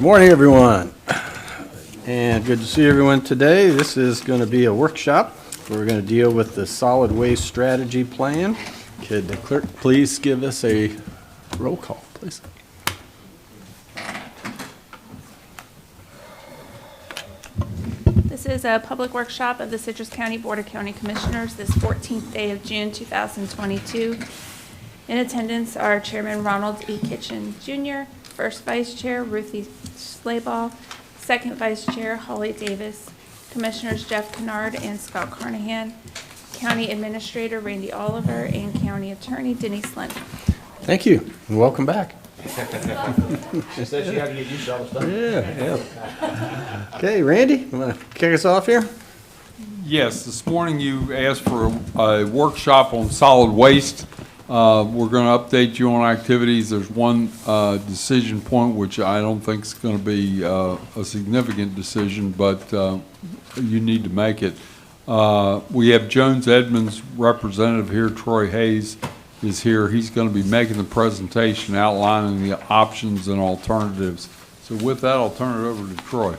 Morning, everyone, and good to see everyone today. This is going to be a workshop. We're going to deal with the solid waste strategy plan. Could the clerk please give us a roll call, please? This is a public workshop of the Citrus County Board of County Commissioners this 14th day of June 2022. In attendance are Chairman Ronald E. Kitchen Jr., First Vice Chair Ruthie Slayball, Second Vice Chair Holly Davis, Commissioners Jeff Kennard and Scott Carnahan, County Administrator Randy Oliver, and County Attorney Denise Lynn. Thank you, and welcome back. She said she had to get used to all the stuff. Yeah. Okay, Randy, you want to kick us off here? Yes, this morning you asked for a workshop on solid waste. We're going to update you on activities. There's one decision point, which I don't think is going to be a significant decision, but you need to make it. We have Jones Edmonds representative here, Troy Hayes is here. He's going to be making the presentation outlining the options and alternatives. So with that, I'll turn it over to Troy.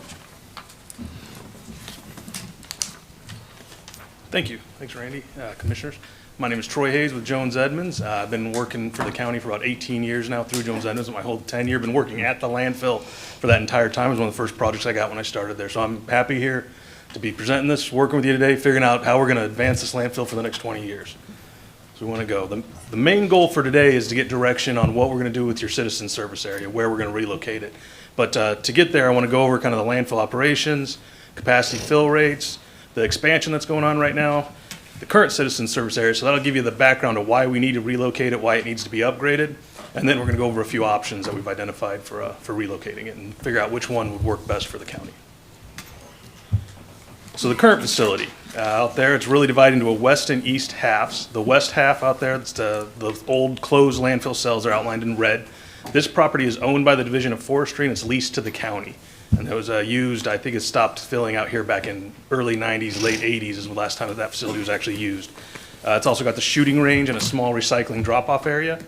Thank you. Thanks, Randy. Commissioners, my name is Troy Hayes with Jones Edmonds. I've been working for the county for about 18 years now through Jones Edmonds. My whole tenure, been working at the landfill for that entire time. It was one of the first projects I got when I started there. So I'm happy here to be presenting this, working with you today, figuring out how we're going to advance this landfill for the next 20 years. So we want to go. The main goal for today is to get direction on what we're going to do with your citizen service area, where we're going to relocate it. But to get there, I want to go over kind of the landfill operations, capacity fill rates, the expansion that's going on right now, the current citizen service area. So that'll give you the background of why we need to relocate it, why it needs to be upgraded. And then we're going to go over a few options that we've identified for relocating it and figure out which one would work best for the county. So the current facility out there, it's really divided into a west and east halves. The west half out there, it's the old closed landfill cells are outlined in red. This property is owned by the Division of Forestry and it's leased to the county. And it was used, I think it stopped filling out here back in early 90s, late 80s is the last time that facility was actually used. It's also got the shooting range and a small recycling drop-off area.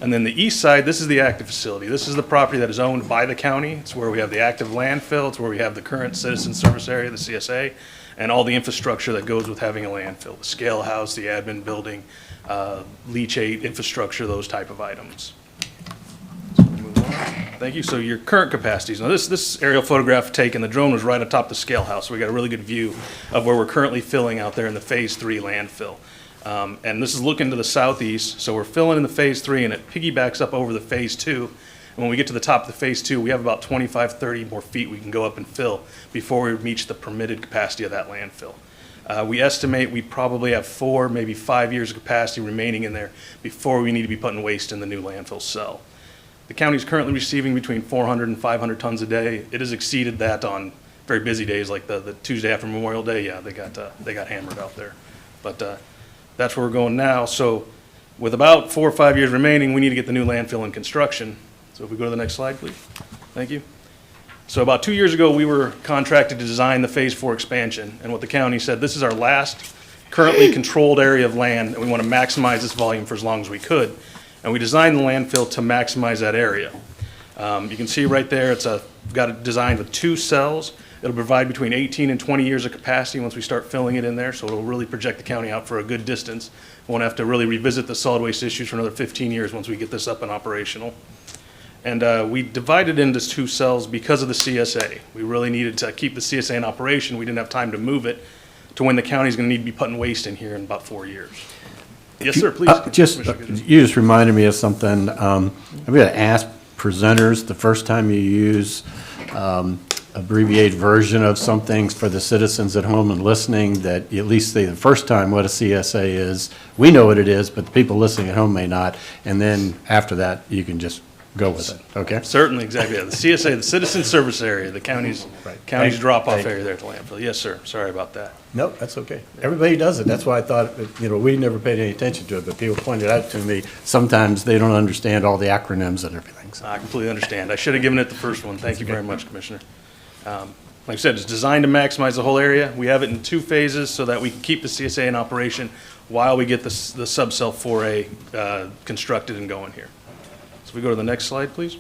And then the east side, this is the active facility. This is the property that is owned by the county. It's where we have the active landfill. It's where we have the current citizen service area, the CSA, and all the infrastructure that goes with having a landfill, the scale house, the admin building, leachate infrastructure, those type of items. Thank you. So your current capacities. Now this aerial photograph taken, the drone was right atop the scale house, so we got a really good view of where we're currently filling out there in the phase 3 landfill. And this is looking to the southeast, so we're filling in the phase 3 and it piggybacks up over the phase 2. And when we get to the top of the phase 2, we have about 25, 30 more feet we can go up and fill before we reach the permitted capacity of that landfill. We estimate we probably have 4, maybe 5 years of capacity remaining in there before we need to be putting waste in the new landfill cell. The county is currently receiving between 400 and 500 tons a day. It has exceeded that on very busy days like the Tuesday after Memorial Day. Yeah, they got hammered out there. But that's where we're going now. So with about 4 or 5 years remaining, we need to get the new landfill in construction. So if we go to the next slide, please. Thank you. So about 2 years ago, we were contracted to design the phase 4 expansion. And what the county said, this is our last currently controlled area of land, and we want to maximize this volume for as long as we could. And we designed the landfill to maximize that area. You can see right there, we've got it designed with 2 cells. It'll provide between 18 and 20 years of capacity once we start filling it in there, so it'll really project the county out for a good distance. We won't have to really revisit the solid waste issues for another 15 years once we get this up and operational. And we divided into 2 cells because of the CSA. We really needed to keep the CSA in operation. We didn't have time to move it to when the county's going to need to be putting waste in here in about 4 years. Yes, sir, please. You just reminded me of something. I'm going to ask presenters the first time you use abbreviated version of some things for the citizens at home and listening, that at least say the first time what a CSA is. We know what it is, but the people listening at home may not. And then after that, you can just go with it, okay? Certainly, exactly. Yeah. The CSA, the Citizen Service Area, the county's drop-off area there at the landfill. Yes, sir. Sorry about that. No, that's okay. Everybody does it. That's why I thought, we never paid any attention to it, but people pointed out to me, sometimes they don't understand all the acronyms and everything. So. I completely understand. I should have given it the first one. Thank you very much, Commissioner. Like I said, it's designed to maximize the whole area. We have it in 2 phases so that we can keep the CSA in operation while we get the sub-cell 4A constructed and going here. So we go to the next slide, please.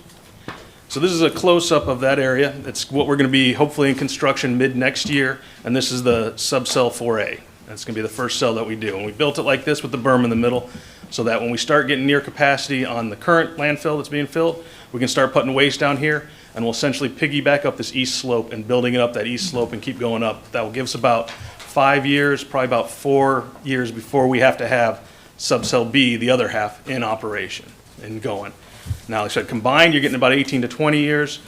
So this is a close-up of that area. It's what we're going to be hopefully in construction mid-next year, and this is the subcell 4A. That's going to be the first cell that we do. And we built it like this with the berm in the middle, so that when we start getting near capacity on the current landfill that's being filled, we can start putting waste down here, and we'll essentially piggyback up this east slope and building it up that east slope and keep going up. That will give us about 5 years, probably about 4 years before we have to have subcell B, the other half, in operation and going. Now, like I said, combined, you're getting about 18 to 20 years.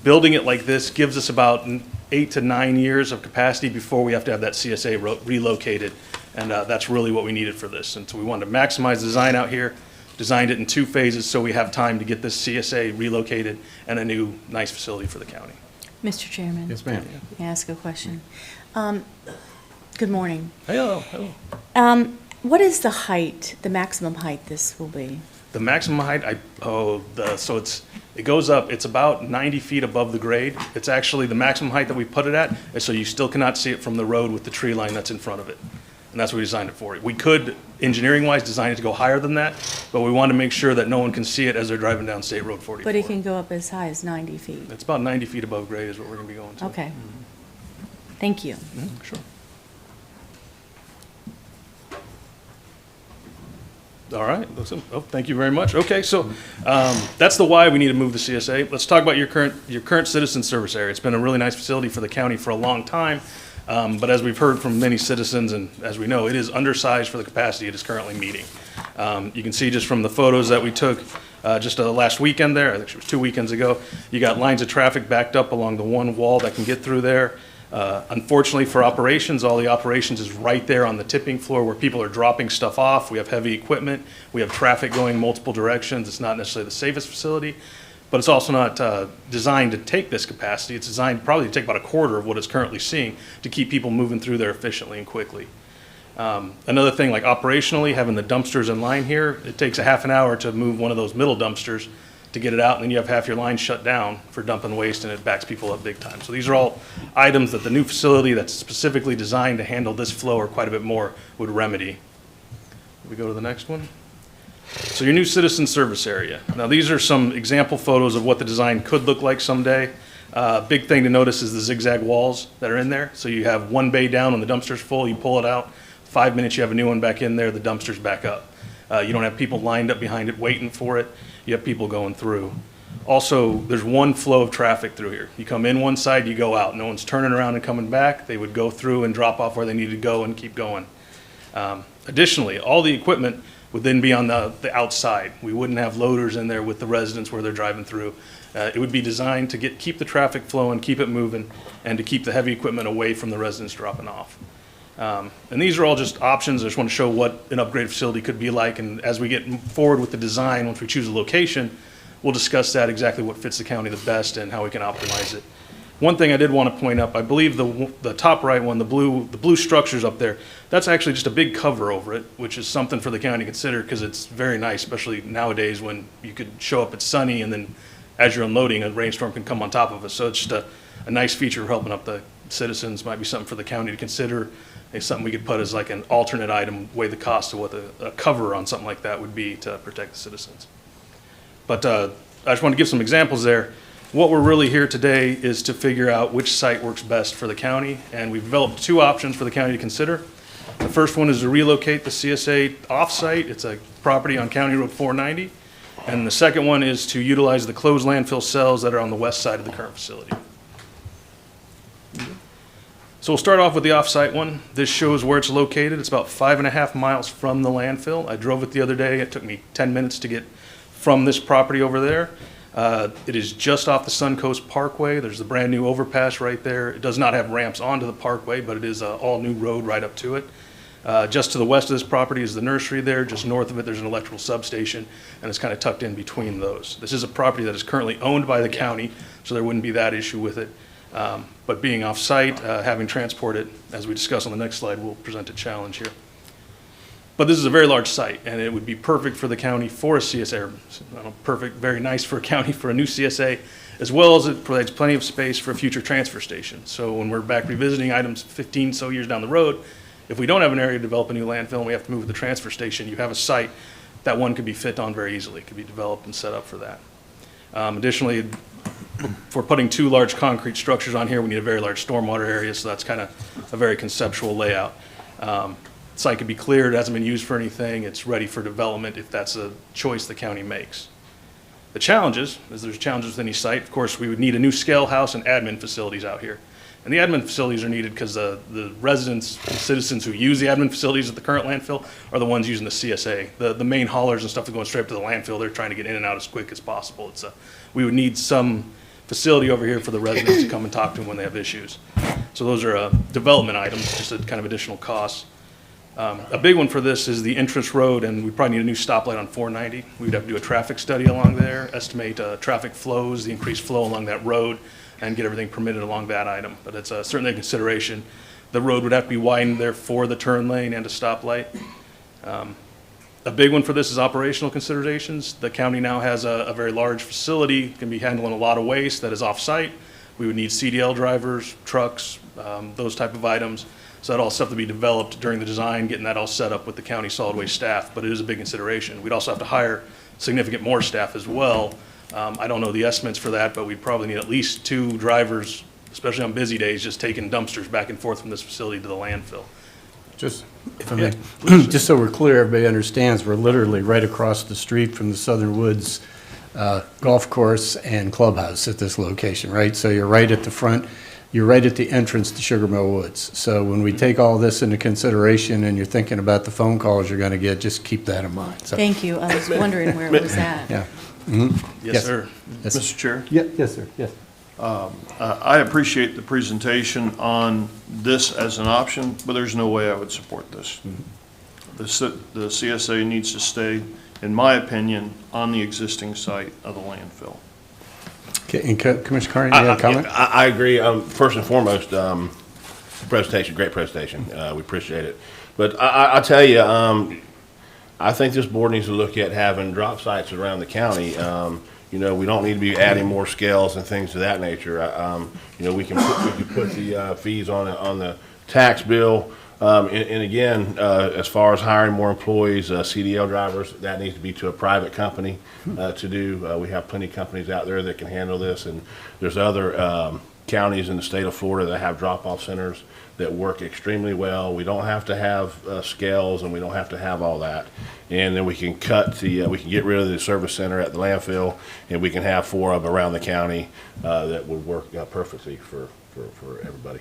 Building it like this gives us about 8 to 9 years of capacity before we have to have that CSA relocated. And that's really what we needed for this. And so we wanted to maximize the design out here, designed it in 2 phases so we have time to get this CSA relocated and a new nice facility for the county. Mr. Chairman? Yes, ma'am. May I ask a question? Good morning. Hello, hello. What is the height, the maximum height this will be? The maximum height, so it goes up, it's about 90 feet above the grade. It's actually the maximum height that we put it at, and so you still cannot see it from the road with the tree line that's in front of it. And that's what we designed it for. We could, engineering-wise, design it to go higher than that, but we wanted to make sure that no one can see it as they're driving down State Road 44. But it can go up as high as 90 feet. It's about 90 feet above grade is what we're gonna be going to. Okay. Thank you. Sure. All right, listen, thank you very much. Okay, so that's the why we need to move the CSA. Let's talk about your current citizen service area. It's been a really nice facility for the county for a long time, but as we've heard from many citizens, and as we know, it is undersized for the capacity it is currently meeting. You can see just from the photos that we took just last weekend there, I think it was 2 weekends ago, you got lines of traffic backed up along the one wall that can get through there. Unfortunately for operations, all the operations is right there on the tipping floor where people are dropping stuff off. We have heavy equipment. We have traffic going multiple directions. It's not necessarily the safest facility, but it's also not designed to take this capacity. It's designed probably to take about a quarter of what it's currently seeing to keep people moving through there efficiently and quickly. Another thing, like operationally, having the dumpsters in line here, it takes a half an hour to move one of those middle dumpsters to get it out, and then you have half your line shut down for dumping waste, and it backs people up big time. So these are all items that the new facility that's specifically designed to handle this flow or quite a bit more would remedy. We go to the next one. So your new citizen service area. Now these are some example photos of what the design could look like someday. Big thing to notice is the zigzag walls that are in there. So you have one bay down when the dumpster's full, you pull it out, 5 minutes you have a new one back in there, the dumpster's back up. You don't have people lined up behind it waiting for it. You have people going through. Also, there's one flow of traffic through here. You come in one side, you go out. No one's turning around and coming back. They would go through and drop off where they need to go and keep going. Additionally, all the equipment would then be on the outside. We wouldn't have loaders in there with the residents where they're driving through. It would be designed to keep the traffic flowing, keep it moving, and to keep the heavy equipment away from the residents dropping off. And these are all just options. I just want to show what an upgraded facility could be like. And as we get forward with the design, once we choose a location, we'll discuss that, exactly what fits the county the best and how we can optimize it. One thing I did want to point up, I believe the top right one, the blue structures up there, that's actually just a big cover over it, which is something for the county to consider because it's very nice, especially nowadays when you could show up, it's sunny, and then as you're unloading, a rainstorm can come on top of us. So it's just a nice feature helping up the citizens. Might be something for the county to consider. It's something we could put as like an alternate item, weigh the cost of what a cover on something like that would be to protect the citizens. But I just want to give some examples there. What we're really here today is to figure out which site works best for the county, and we've developed 2 options for the county to consider. The first one is to relocate the CSA off-site. It's a property on County Road 490. And the second one is to utilize the closed landfill cells that are on the west side of the current facility. So we'll start off with the off-site one. This shows where it's located. It's about 5.5 miles from the landfill. I drove it the other day. It took me 10 minutes to get from this property over there. It is just off the Suncoast Parkway. There's the brand new overpass right there. It does not have ramps onto the parkway, but it is an all-new road right up to it. Just to the west of this property is the nursery there. Just north of it, there's an electrical substation, and it's kind of tucked in between those. This is a property that is currently owned by the county, so there wouldn't be that issue with it. But being off-site, having transported, as we discuss on the next slide, will present a challenge here. But this is a very large site, and it would be perfect for the county for a CSA, perfect, very nice for a county for a new CSA, as well as it provides plenty of space for a future transfer station. So when we're back revisiting items 15 so years down the road, if we don't have an area to develop a new landfill and we have to move the transfer station, you have a site that one could be fit on very easily, could be developed and set up for that. Additionally, if we're putting two large concrete structures on here, we need a very large stormwater area, so that's kind of a very conceptual layout. Site could be cleared, it hasn't been used for anything, it's ready for development if that's a choice the county makes. The challenges, as there's challenges with any site, of course, we would need a new scale house and admin facilities out here. And the admin facilities are needed because the residents, the citizens who use the admin facilities at the current landfill are the ones using the CSA. The main haulers and stuff that are going straight up to the landfill, they're trying to get in and out as quick as possible. We would need some facility over here for the residents to come and talk to them when they have issues. So those are development items, just a kind of additional costs. A big one for this is the entrance road, and we probably need a new stoplight on 490. We'd have to do a traffic study along there, estimate traffic flows, the increased flow along that road, and get everything permitted along that item. But it's certainly a consideration. The road would have to be widened there for the turn lane and a stoplight. A big one for this is operational considerations. The county now has a very large facility, can be handling a lot of waste that is off-site. We would need CDL drivers, trucks, those type of items. So that all stuff to be developed during the design, getting that all set up with the county solid waste staff, but it is a big consideration. We'd also have to hire significant more staff as well. I don't know the estimates for that, but we'd probably need at least 2 drivers, especially on busy days, just taking dumpsters back and forth from this facility to the landfill. Just, if I may, just so we're clear, everybody understands, we're literally right across the street from the Southern Woods Golf Course and Clubhouse at this location, right? So you're right at the front, you're right at the entrance to Sugar Mill Woods. So when we take all this into consideration and you're thinking about the phone calls you're going to get, just keep that in mind. So, Thank you. I was wondering where it was at. yeah. Yes, sir. Yes. Mr. Chair, Yeah, yes, sir, yes. I appreciate the presentation on this as an option, but there's no way I would support this. The CSA needs to stay, in my opinion, on the existing site of the landfill. Okay, and Commissioner Carney, you have a comment? I agree. First and foremost, presentation, great presentation. We appreciate it. But I'll tell you, I think this board needs to look at having drop sites around the county. You know, we don't need to be adding more scales and things of that nature. You know, we can put the fees on the tax bill. And again, as far as hiring more employees, CDL drivers, that needs to be to a private company to do. We have plenty of companies out there that can handle this, and there's other counties in the state of Florida that have drop-off centers that work extremely well. We don't have to have scales, and we don't have to have all that. And then we can we can get rid of the service center at the landfill, and we can have 4 of them around the county that would work perfectly for everybody.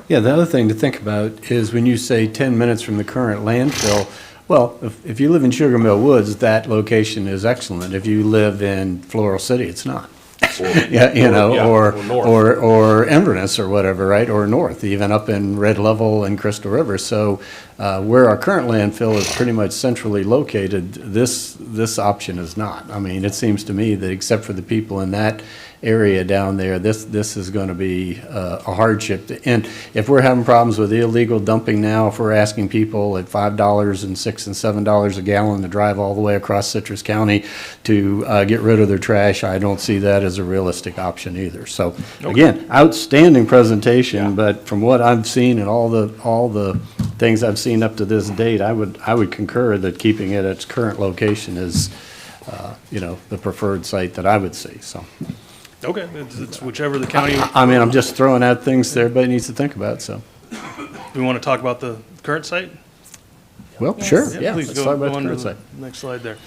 Yeah, the other thing to think about is when you say 10 minutes from the current landfill, well, if you live in Sugar Mill Woods, that location is excellent. If you live in Floral City, it's not. Yeah, you know, or Inverness or whatever, right? Or north, even up in Red Level and Crystal River. So where our current landfill is pretty much centrally located, this option is not. I mean, it seems to me that except for the people in that area down there, this is going to be a hardship. And if we're having problems with illegal dumping now, if we're asking people at $5 and $6 and $7 a gallon to drive all the way across Citrus County to get rid of their trash, I don't see that as a realistic option either. So again, outstanding presentation, but from what I've seen and all the things I've seen up to this date, I would concur that keeping it at its current location is, you know, the preferred site that I would see. So. Okay, it's whichever the county, I mean, I'm just throwing out things that everybody needs to think about, so. we want to talk about the current site? Well, Yes. sure, Yeah, yeah, Please let's go talk about on the to current the site. next slide there.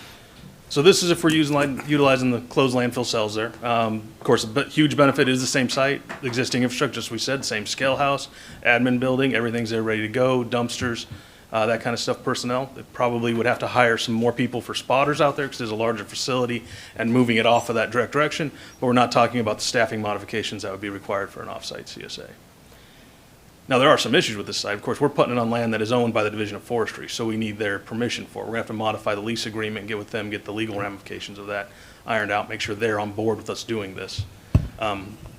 So this is if we're utilizing the closed landfill cells there. Of course, a huge benefit is the same site, existing infrastructure, as we said, same scale house, admin building, everything's there ready to go, dumpsters, that kind of stuff, personnel. It probably would have to hire some more people for spotters out there because there's a larger facility and moving it off of that direct direction, but we're not talking about the staffing modifications that would be required for an off-site CSA. Now, there are some issues with this site. Of course, we're putting it on land that is owned by the Division of Forestry, so we need their permission for it. We're gonna have to modify the lease agreement, get with them, get the legal ramifications of that ironed out, make sure they're on board with us doing this.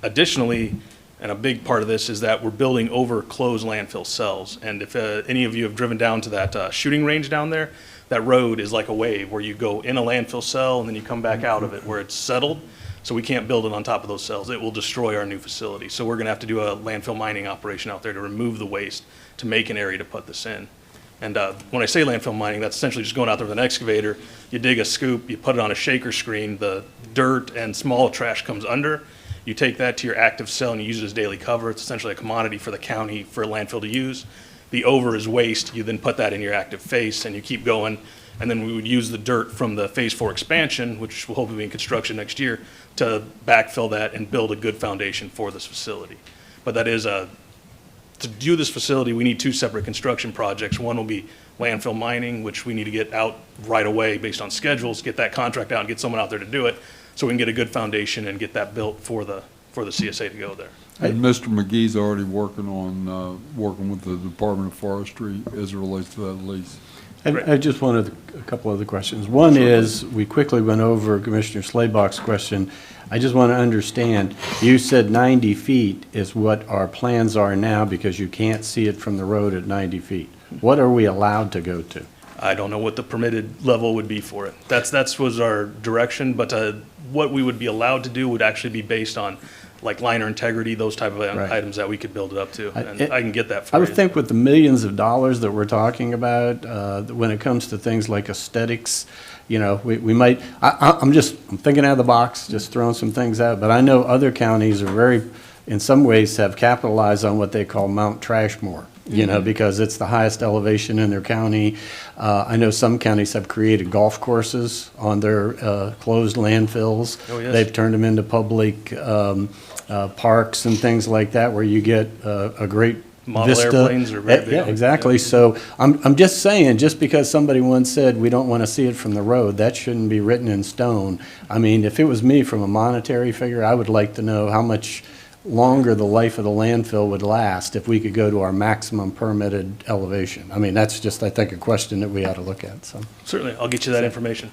Additionally, and a big part of this is that we're building over closed landfill cells. And if any of you have driven down to that shooting range down there, that road is like a wave where you go in a landfill cell and then you come back out of it where it's settled. So we can't build it on top of those cells. It will destroy our new facility. So we're gonna have to do a landfill mining operation out there to remove the waste to make an area to put this in. And when I say landfill mining, that's essentially just going out there with an excavator. You dig a scoop, you put it on a shaker screen, the dirt and small trash comes under. You take that to your active cell and you use it as daily cover. It's essentially a commodity for the county, for a landfill to use. The over is waste. You then put that in your active face and you keep going. And then we would use the dirt from the Phase 4 expansion, which will hopefully be in construction next year, to backfill that and build a good foundation for this facility. But that is to do this facility, we need two separate construction projects. One will be landfill mining, which we need to get out right away based on schedules, get that contract out and get someone out there to do it, so we can get a good foundation and get that built for the CSA to go there. And Mr. McGee's already working on, working with the Department of Forestry as it relates to that lease. I just wanted a couple other questions. One is, we quickly went over Commissioner Slaybach's question. I just want to understand, you said 90 feet is what our plans are now because you can't see it from the road at 90 feet. What are we allowed to go to? I don't know what the permitted level would be for it. That's was our direction, but what we would be allowed to do would actually be based on like liner integrity, those type of Right. items that we could build it up to. And I can get that for I you. would think with the millions of dollars that we're talking about, when it comes to things like aesthetics, you know, we might, I'm thinking out of the box, just throwing some things out, but I know other counties are very, in some ways, have capitalized on what they call Mount Trashmore, you know, because it's the highest elevation in their county. I know some counties have created golf courses on their closed landfills. Oh, yes. They've turned them into public parks and things like that, where you get a great Model vista. airplanes are very big Yeah, on it. exactly. So I'm just saying, just because somebody once said we don't want to see it from the road, that shouldn't be written in stone. I mean, if it was me, from a monetary figure, I would like to know how much longer the life of the landfill would last if we could go to our maximum permitted elevation. I mean, that's just, I think, a question that we ought to look at, so. Certainly, I'll get you that information.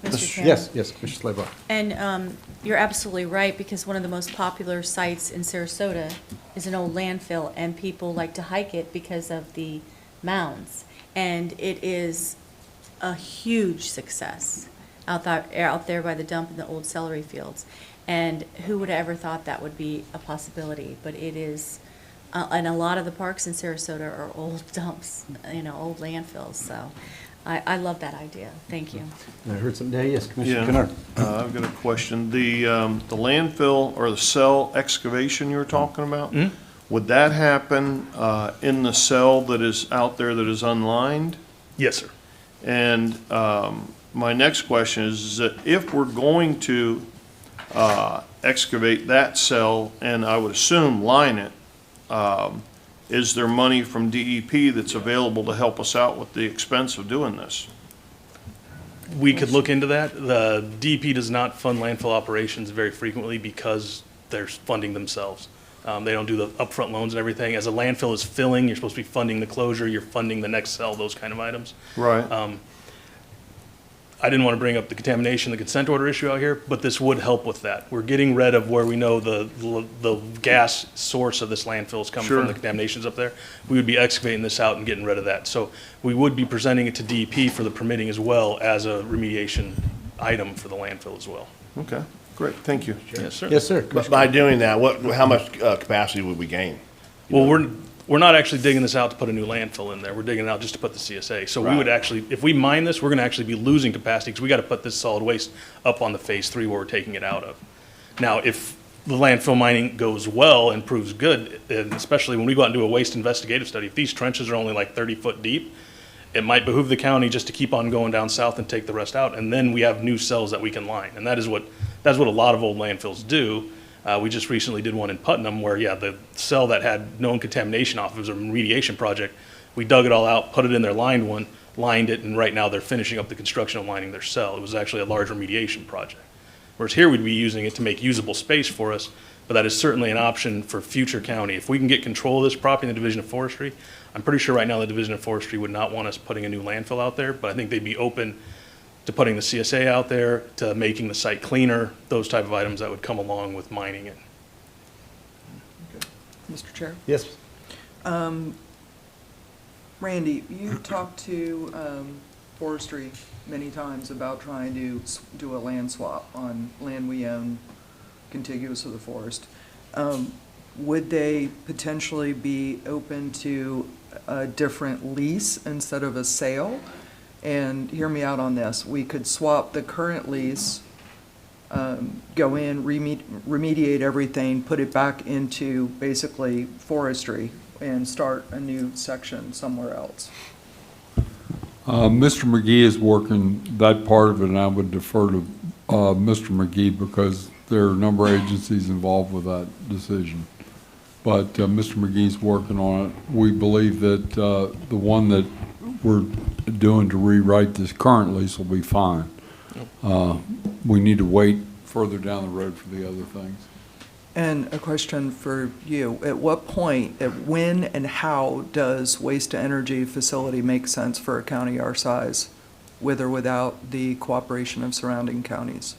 Mr. Chairman. Yes, Commissioner Slaybach. And you're absolutely right, because one of the most popular sites in Sarasota is an old landfill, and people like to hike it because of the mounds. And it is a huge success out there by the dump in the old celery fields. And who would have ever thought that would be a possibility? But it is, and a lot of the parks in Sarasota are old dumps, you know, old landfills, so I love that idea. Thank you. I heard something, yes, Commissioner Yeah. Kennard. I've got a question. The landfill or the cell excavation you were talking about, would that happen in the cell that is out there that is unlined? Yes, sir. And my next question is that if we're going to excavate that cell, and I would assume line it, is there money from DEP that's available to help us out with the expense of doing this? We could look into that. The DEP does not fund landfill operations very frequently because they're funding themselves. They don't do the upfront loans and everything. As a landfill is filling, you're supposed to be funding the closure, you're funding the next cell, those kind of items. Right. I didn't want to bring up the contamination, the consent order issue out here, but this would help with that. We're getting rid of where we know the gas source of this landfill is coming Sure. from, the contamination's up there. We would be excavating this out and getting rid of that. So we would be presenting it to DEP for the permitting as well as a remediation item for the landfill as well. Okay, great, thank you. Yes, sir. Yes, sir. But by doing that, how much capacity would we gain? Well, we're not actually digging this out to put a new landfill in there. We're digging it out just to put the CSA. So we would Right. actually, if we mine this, we're gonna actually be losing capacity because we gotta put this solid waste up on the Phase 3 where we're taking it out of. Now, if the landfill mining goes well and proves good, and especially when we go out and do a waste investigative study, if these trenches are only like 30 foot deep, it might behoove the county just to keep on going down south and take the rest out. And then we have new cells that we can line. And that's what a lot of old landfills do. We just recently did one in Putnam where, yeah, the cell that had known contamination off, it was a remediation project. We dug it all out, put it in their lined one, lined it, and right now they're finishing up the construction of lining their cell. It was actually a large remediation project. Whereas here we'd be using it to make usable space for us, but that is certainly an option for future county. If we can get control of this property in the Division of Forestry, I'm pretty sure right now the Division of Forestry would not want us putting a new landfill out there, but I think they'd be open to putting the CSA out there, to making the site cleaner, those type of items that would come along with mining it. Mr. Chair. Yes. Randy, you talked to forestry many times about trying to do a land swap on land we own contiguous to the forest. Would they potentially be open to a different lease instead of a sale? And hear me out on this, we could swap the current lease go in, remediate everything, put it back into basically forestry, and start a new section somewhere else. Mr. McGee is working that part of it, and I would defer to Mr. McGee because there are a number of agencies involved with that decision. But Mr. McGee's working on it. We believe that the one that we're doing to rewrite this current lease will be fine. We need to wait further down the road for the other things. And a question for you, at what point, when and how does waste-to-energy facility make sense for a county our size, with or without the cooperation of surrounding counties?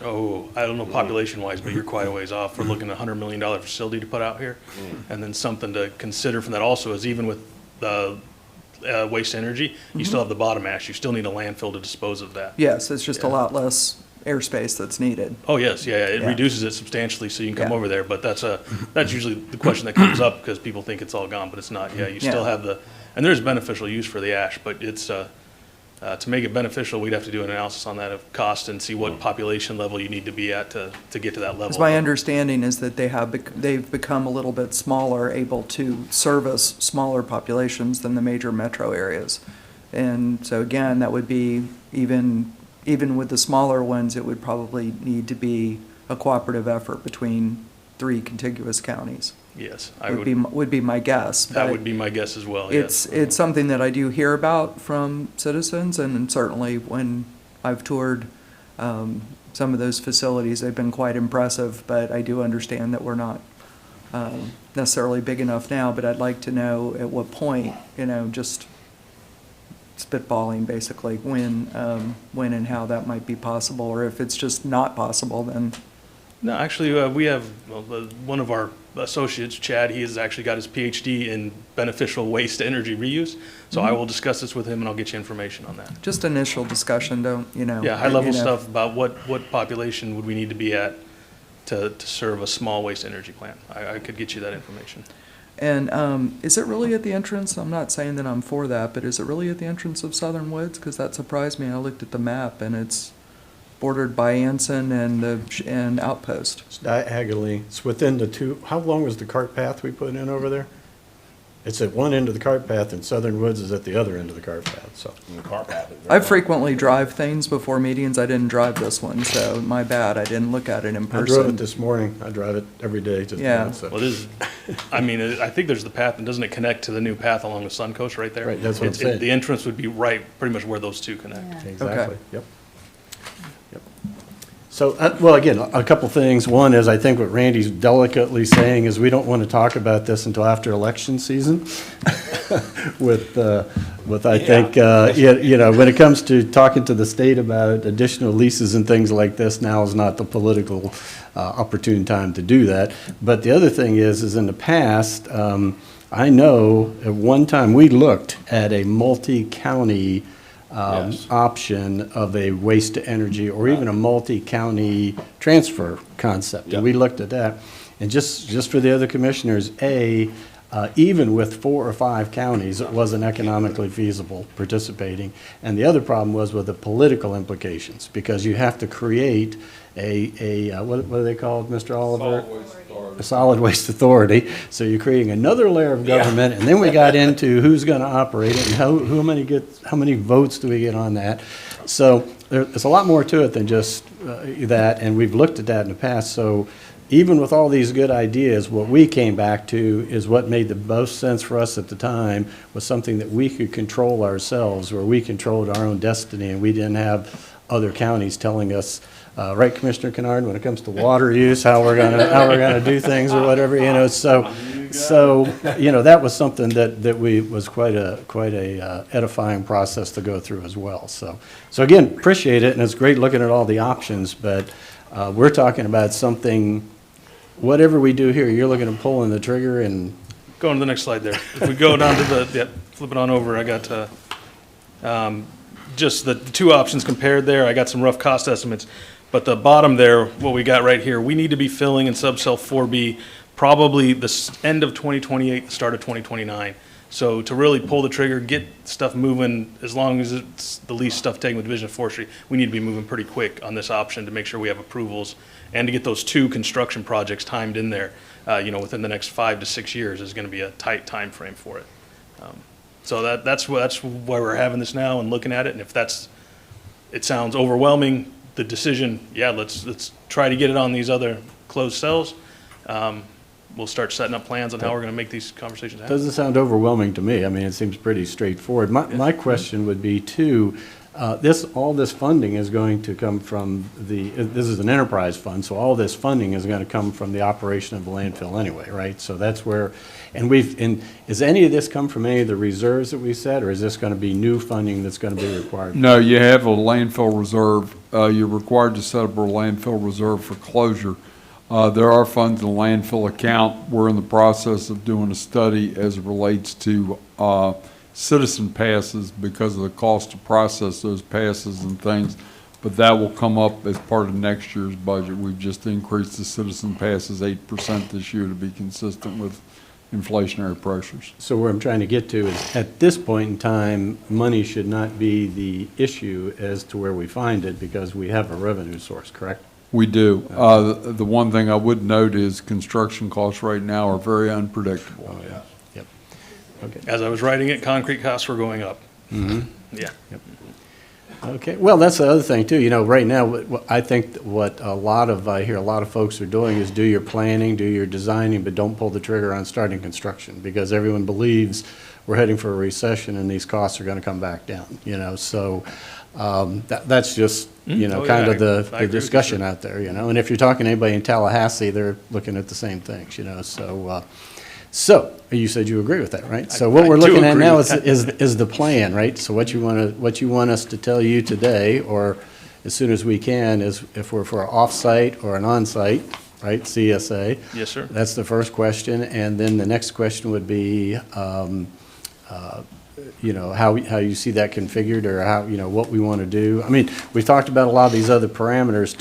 Oh, I don't know population-wise, but you're quite a ways off. We're looking at a $100 million facility to put out here. And then something to consider from that also is even with waste energy, you still have the bottom ash. You still need a landfill to dispose of that. Yes, it's just a lot less airspace that's needed. Oh, yes, yeah, it Yeah. reduces it substantially so you can come Yeah. over there, but that's usually the question that comes up because people think it's all gone, but it's not. Yeah, you still Yeah. have and there's beneficial use for the ash, but it's, to make it beneficial, we'd have to do an analysis on that of cost and see what population level you need to be at to get to that level. Because my understanding is that they've become a little bit smaller, able to service smaller populations than the major metro areas. And so again, that would be, even with the smaller ones, it would probably need to be a cooperative effort between 3 contiguous counties. Yes, Would be my guess. that but would be my guess as well, yes. It's something that I do hear about from citizens, and certainly when I've toured some of those facilities, they've been quite impressive, but I do understand that we're not necessarily big enough now, but I'd like to know at what point, just spitballing basically, when and how that might be possible, or if it's just not possible, then. No, actually, we have one of our associates, Chad, he has actually got his PhD in beneficial waste energy reuse. So I will discuss this with him and I'll get you information on that. Just initial discussion, Yeah, high-level stuff about what population would we need to be at to serve a small waste energy plant. I could get you that information. And is it really at the entrance? I'm not saying that I'm for that, but is it really at the entrance of Southern Woods? Because that surprised me. I looked at the map and it's bordered by Anson and Outpost. It's diagonally, it's within the two, how long was the cart path we put in over there? It's at one end of the cart path and Southern Woods is at the other end of the cart path, so. And the car path is I frequently drive things before meetings. I didn't drive this one, so my bad. I didn't look at it in I person. drove it this morning. I drive it every day. Just Yeah. once, so. Well, it is, I mean, I think there's the path, and doesn't it connect to the new path along the Suncoast right there? Right, that's what I'm saying. The entrance would be right, pretty much where those two connect. Yeah. Exactly, yep. Yep. So, well, again, a couple things. One is, I think what Randy's delicately saying is we don't want to talk about this until after election season with I think, when it comes to talking to the state about additional leases and things like this, now is not the political opportune time to do that. But the other thing is in the past, I know at one time we looked at a multi-county Yes. option of a waste-to-energy or even a multi-county transfer concept. Yep. And we looked at that. And just for the other commissioners, even with 4 or 5 counties, it wasn't economically feasible participating. And the other problem was with the political implications, because you have to create what are they called, Mr. Oliver? A solid waste authority. So you're creating another layer of government, and then we got into who's going to operate it and how many votes do we get on that. So there's a lot more to it than just that, and we've looked at that in the past. So even with all these good ideas, what we came back to is what made the most sense for us at the time was something that we could control ourselves, where we controlled our own destiny, and we didn't have other counties telling us, right, Commissioner Kennard, when it comes to water use, how we're gonna do things or whatever, So that was something that was quite a edifying process to go through as well. So again, appreciate it, and it's great looking at all the options, but we're talking about something. Whatever we do here, you're looking at pulling the trigger and. Go on to the next slide there. If we go down to flip it on over, I got just the two options compared there. I got some rough cost estimates. But the bottom there, what we got right here, we need to be filling in subcell 4B probably the end of 2028, the start of 2029. So to really pull the trigger, get stuff moving, as long as it's the least stuff taken with Division of Forestry, we need to be moving pretty quick on this option to make sure we have approvals and to get those 2 construction projects timed in there, within the next 5 to 6 years is going to be a tight time frame for it. So that's why we're having this now and looking at it. And if it sounds overwhelming, the decision, let's try to get it on these other closed cells. We'll start setting up plans on how we're going to make these conversations happen. Doesn't sound overwhelming to me. I mean, it seems pretty straightforward. My question would be too, all this funding is going to come from this is an enterprise fund, so all this funding is going to come from the operation of the landfill anyway, right? So that's where, is any of this come from any of the reserves that we set, or is this going to be new funding that's going to be required? No, you have a landfill reserve. You're required to set up a landfill reserve for closure. There are funds in the landfill account. We're in the process of doing a study as it relates to citizen passes because of the cost to process those passes and things. But that will come up as part of next year's budget. We've just increased the citizen passes 8% this year to be consistent with inflationary pressures. So where I'm trying to get to is, at this point in time, money should not be the issue as to where we find it because we have a revenue source, correct? We do. The one thing I would note is construction costs right now are very unpredictable. Oh, yeah. Yep. Okay. As I was writing it, concrete costs were going up. Yeah. Okay, well, that's the other thing too, right now, I think what I hear a lot of folks are doing is do your planning, do your designing, but don't pull the trigger on starting construction, because everyone believes we're heading for a recession and these costs are gonna come back down, so, that's just, kind of the discussion out there, and if you're talking to anybody in Tallahassee, they're looking at the same things, so, you said you agree with that, right? So what we're I do looking at agree now with is the plan, right? So what you want us to tell you today, or as soon as we can, is if we're for an off-site or an on-site, right, CSA? Yes, sir. That's the first question, and then the next question would be, how you see that configured, or how, what we want to do. I mean, we've talked about a lot of these other parameters.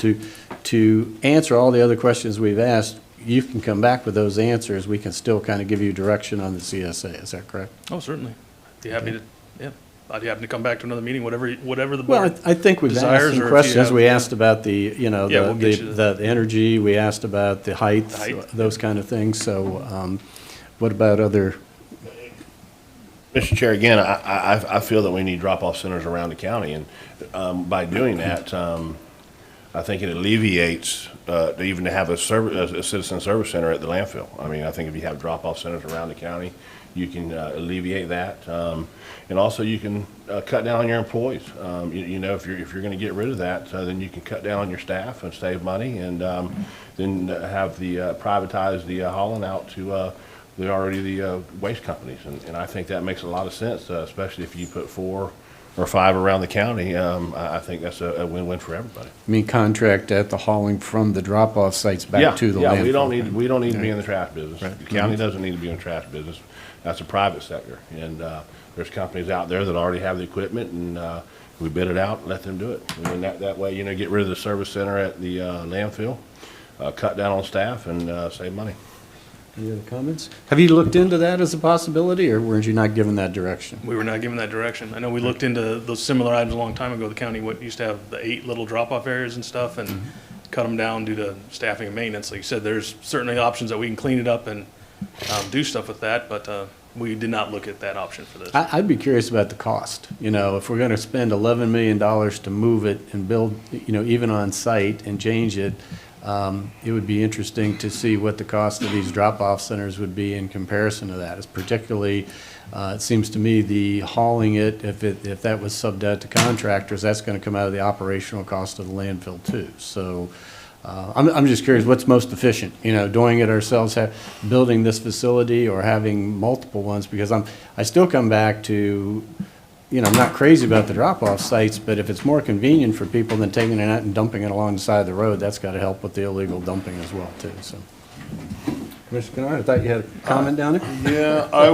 To answer all the other questions we've asked, you can come back with those answers. We can still kind of give you direction on the CSA. Is that correct? Oh, certainly. Be happy to, I'd be happy to come back to another meeting, whatever the Well, board I think we've asked desires, some or if you questions. have- We asked about the, we'll get you the energy. We asked about the height, those kind of things. So what about other? Mr. Chair, again, I feel that we need drop-off centers around the county, and by doing that, I think it alleviates even to have a citizen service center at the landfill. I mean, I think if you have drop-off centers around the county, you can alleviate that, and also you can cut down on your employees. If you're going to get rid of that, then you can cut down on your staff and save money, and then have the privatize the hauling out to the waste companies, and I think that makes a lot of sense, especially if you put 4 or 5 around the county. I think that's a win-win for everybody. I mean, contract at the hauling from the drop-off sites back to the landfill. Yeah, we don't need to be in the trash business. Right. The county doesn't need to be in the trash business. That's a private sector, and there's companies out there that already have the equipment, and we bid it out and let them do it. And then that way, get rid of the service center at the landfill, cut down on staff, and save money. Any other comments? Have you looked into that as a possibility, or weren't you not given that direction? We were not given that direction. I know we looked into those similar items a long time ago. The county used to have the 8 little drop-off areas and stuff, and cut them down due to staffing and maintenance. Like you said, there's certainly options that we can clean it up and do stuff with that, but we did not look at that option for this. I'd be curious about the cost. If we're going to spend $11 million to move it and build, even on site and change it, it would be interesting to see what the cost of these drop-off centers would be in comparison to that. It's particularly, it seems to me, the hauling it, if that was subbed out to contractors, that's going to come out of the operational cost of the landfill too. So I'm just curious, what's most efficient? Doing it ourselves, building this facility, or having multiple ones? Because I still come back to, I'm not crazy about the drop-off sites, but if it's more convenient for people than taking it out and dumping it along the side of the road, that's got to help with the illegal dumping as well, too, so. Commissioner Kennard, I thought you had a comment down there? Yeah, I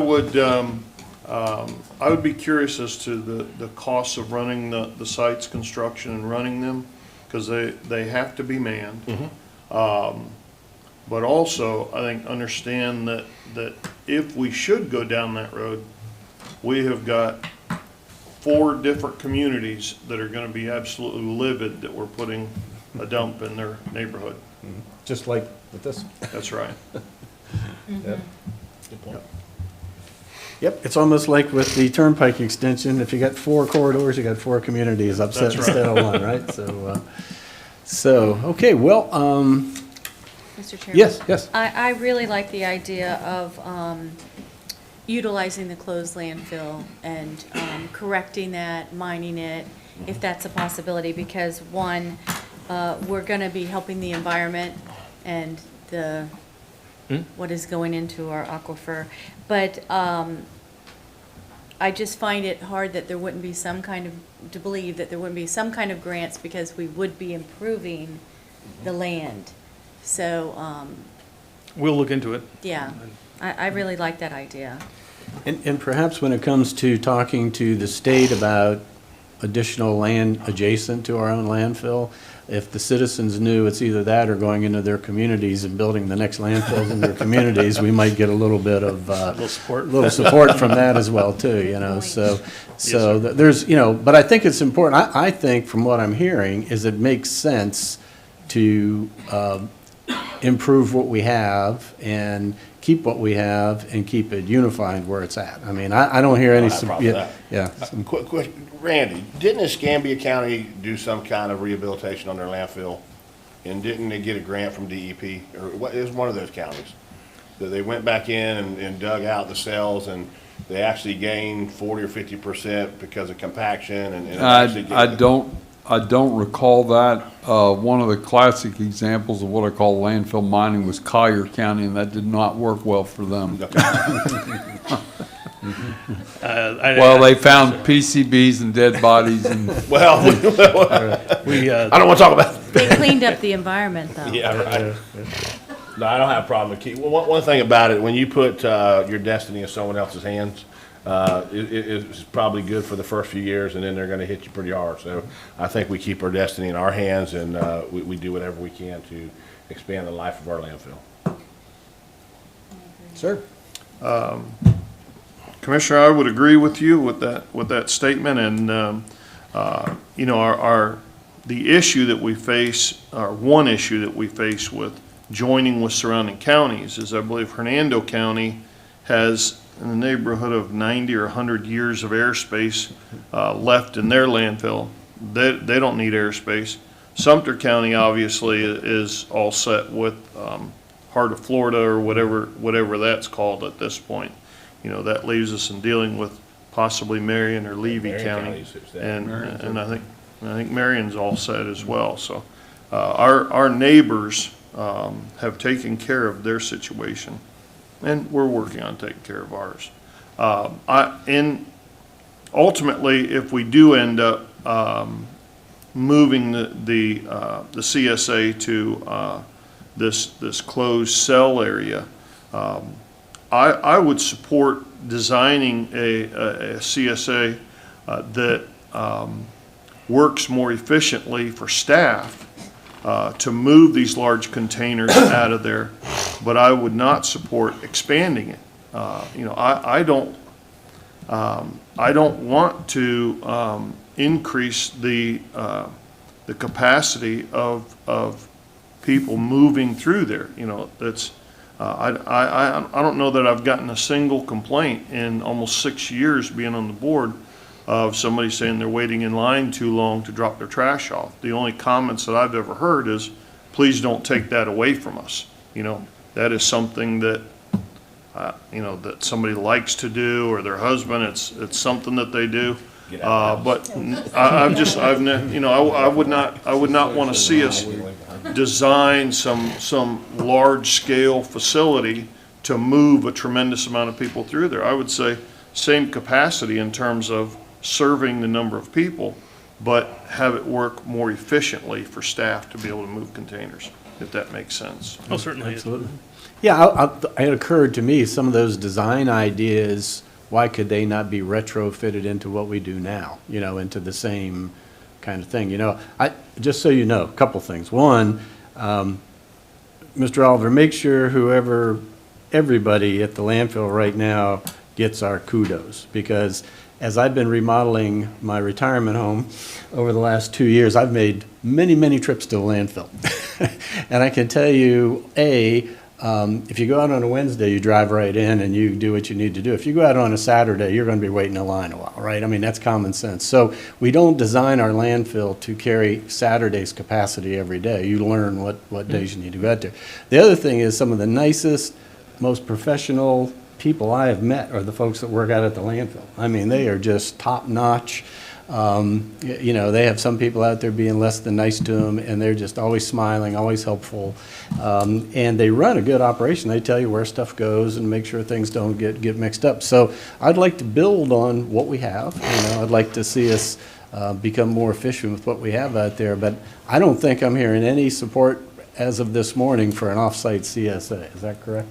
would be curious as to the costs of running the sites, construction and running them, because they have to be manned. But also, I think, understand that if we should go down that road, we have got 4 different communities that are gonna be absolutely livid that we're putting a dump in their neighborhood. Just like with this. That's right. Good point. Yep, it's almost like with the turnpike extension, if you got 4 corridors, you got 4 communities upset That's right. instead of one, right? So, okay, well, Mr. Chairman? yes. I really like the idea of utilizing the closed landfill and correcting that, mining it, if that's a possibility, because one, we're going to be helping the environment and what is going into our aquifer. But I just find it hard that there wouldn't be some kind of, to believe that there wouldn't be some kind of grants, because we would be improving the land. So, We'll look into it. yeah, I really like that idea. And perhaps when it comes to talking to the state about additional land adjacent to our own landfill, if the citizens knew it's either that or going into their communities and building the next landfill in their communities, we might get a little bit of, little support from that as well, too, you know, so there's, you know, but I think it's important, I think from what I'm hearing is it makes sense to improve what we have and keep what we have and keep it unified where it's at. I mean, I don't hear any. I don't have a problem with Yeah. Quick question, Randy, didn't Escambia County do some kind of rehabilitation on their landfill? And didn't they get a grant from DEP, or what, it was one of those counties? That they went back in and dug out the cells, and they actually gained 40 or 50% because of compaction and actually I don't recall that. One of the classic examples of what I call landfill mining was Collier County, and that did not work well for them. Well, they found PCBs and dead bodies and. Well, I don't want to talk about it. They cleaned up the environment, though. Yeah, right. No, I don't have a problem with keep, one thing about it, when you put your destiny in someone else's hands, it's probably good for the first few years, and then they're gonna hit you pretty hard. So I think we keep our destiny in our hands, and we do whatever we can to expand the life of our landfill. Sir? Commissioner, I would agree with you with that statement, and, you know, the issue that we face, or one issue that we face with joining with surrounding counties is I believe Hernando County has in the neighborhood of 90 or 100 years of airspace left in their landfill. They don't need airspace. Sumter County obviously is all set with Heart of Florida or whatever that's called at this point. You know, that leaves us in dealing with possibly Marion or Levy Marion County. County's set. And I think Marion's all set as well. So our neighbors have taken care of their situation, and we're working on taking care of ours. And ultimately, if we do end up moving the CSA to this closed cell area, I would support designing a CSA that works more efficiently for staff to move these large containers out of there, but I would not support expanding it. You know, I don't want to increase the capacity of people moving through there. You know, that's I don't know that I've gotten a single complaint in almost 6 years being on the board of somebody saying they're waiting in line too long to drop their trash off. The only comments that I've ever heard is, please don't take that away from us. You know, that is something that, you know, that somebody likes to do, or their husband, it's something that they do. But you know, I would not want to see us design some large-scale facility to move a tremendous amount of people through there. I would say same capacity in terms of serving the number of people, but have it work more efficiently for staff to be able to move containers, if that makes sense. Oh, certainly. Absolutely. Yeah, it occurred to me, some of those design ideas, why could they not be retrofitted into what we do now, you know, into the same kind of thing? You know, just so you know, a couple things. One, Mr. Oliver, make sure everybody at the landfill right now gets our kudos, because as I've been remodeling my retirement home over the last 2 years, I've made many, many trips to the landfill. And I can tell you, if you go out on a Wednesday, you drive right in and you do what you need to do. If you go out on a Saturday, you're going to be waiting in line a while, right? I mean, that's common sense. So we don't design our landfill to carry Saturday's capacity every day. You learn what days you need to go out there. The other thing is, some of the nicest, most professional people I have met are the folks that work out at the landfill. I mean, they are just top-notch. You know, they have some people out there being less than nice to them, and they're just always smiling, always helpful. And they run a good operation. They tell you where stuff goes and make sure things don't get mixed up. So I'd like to build on what we have. You know, I'd like to see us become more efficient with what we have out there. But I don't think I'm hearing any support as of this morning for an off-site CSA. Is that correct?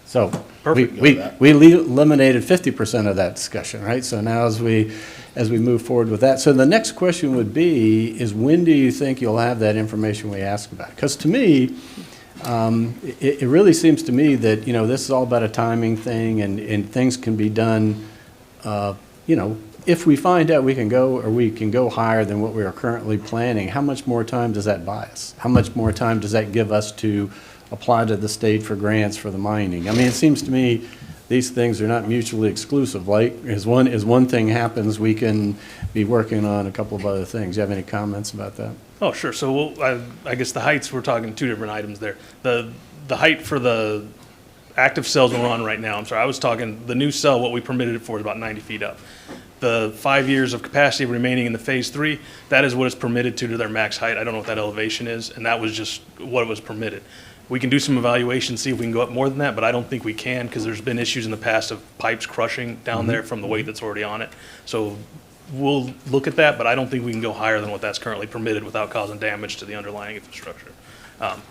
So Perfect. we eliminated 50% of that discussion, right? So now as we move forward with that. So the next question would be, is when do you think you'll have that information we asked about? Because to me, it really seems to me that, you know, this is all about a timing thing, and things can be done, you know, if we find out we can go higher than what we are currently planning, how much more time does that buy us? How much more time does that give us to apply to the state for grants for the mining? I mean, it seems to me these things are not mutually exclusive. Like, as one thing happens, we can be working on a couple of other things. You have any comments about that? Oh, sure. So I guess the heights, we're talking two different items there. The height for the active cells we're on right now, I'm sorry, I was talking, the new cell, what we permitted it for is about 90 feet up. The 5 years of capacity remaining in the phase 3, that is what is permitted to their max height. I don't know what that elevation is, and that was just what was permitted. We can do some evaluation, see if we can go up more than that, but I don't think we can, because there's been issues in the past of pipes crushing down there from the weight that's already on it. So we'll look at that, but I don't think we can go higher than what that's currently permitted without causing damage to the underlying infrastructure.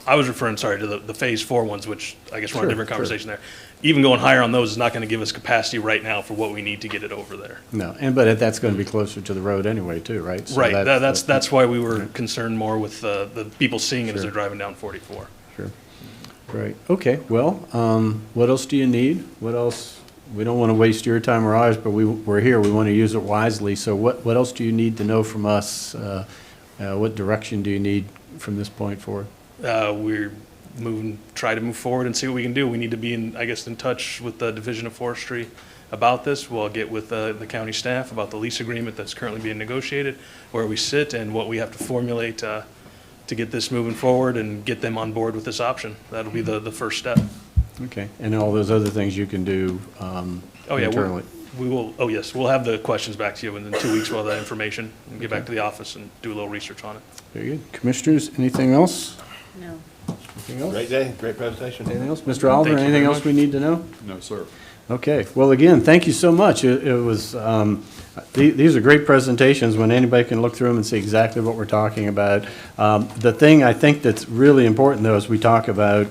I was referring, sorry, to the phase 4 ones, which I guess we're on a different conversation there. Even going higher on those is not going to give us capacity right now for what we need to get it over there. No, but that's going to be closer to the road anyway, too, right? So Right, that's why we were concerned more with the people seeing it as they're driving down 44. Sure. Right, okay, well, what else do you need? What else? We don't want to waste your time or ours, but we're here, we want to use it wisely. So what else do you need to know from us? What direction do you need from this point forward? We're try to move forward and see what we can do. We need to be in touch with the Division of Forestry about this. We'll get with the county staff about the lease agreement that's currently being negotiated, where we sit and what we have to formulate to get this moving forward and get them on board with this option. That'll be the first step. Okay, and all those other things you can do internally? We will, oh yes, we'll have the questions back to you within 2 weeks. We'll have that information and get back to the office and do a little research on it. Very good. Commissioners, anything else? No. Anything else? Great day, great presentation. Anything else? Mr. Oliver, Thank you anything very else much. we need to know? No, sir. Okay, well, again, thank you so much. It was, these are great presentations when anybody can look through them and see exactly what we're talking about. The thing I think that's really important, though, is we talk about,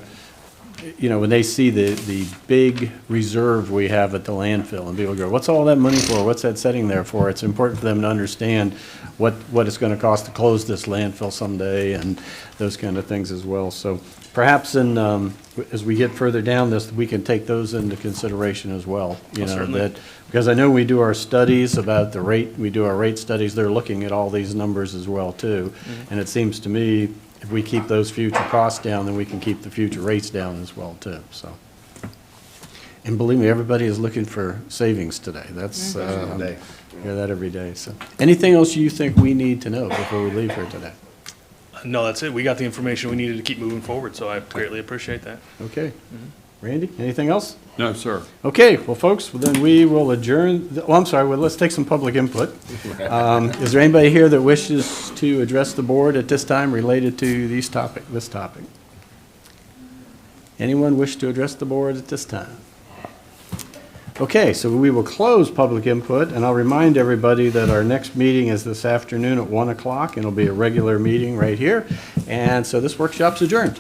you know, when they see the big reserve we have at the landfill, and people go, what's all that money for? What's that setting there for? It's important for them to understand what it's going to cost to close this landfill someday, and those kind of things as well. So perhaps as we get further down this, we can take those into consideration as well. You know, certainly. because I know we do our studies about the rate, we do our rate studies, they're looking at all these numbers as well, too. And it seems to me, if we keep those future costs down, then we can keep the future rates down as well, too, so. And believe me, everybody is looking for savings today. That's, I hear that every day, so. Anything else you think we need to know before we leave here today? No, that's it. We got the information we needed to keep moving forward, so I greatly appreciate that. Okay. Randy, anything else? No, sir. Okay, well, folks, well, then we will adjourn, I'm sorry, well, let's take some public input. Is there anybody here that wishes to address the board at this time related to this topic? Anyone wish to address the board at this time? Okay, so we will close public input, and I'll remind everybody that our next meeting is this afternoon at 1 o'clock, and it'll be a regular meeting right here. And so this workshop's adjourned.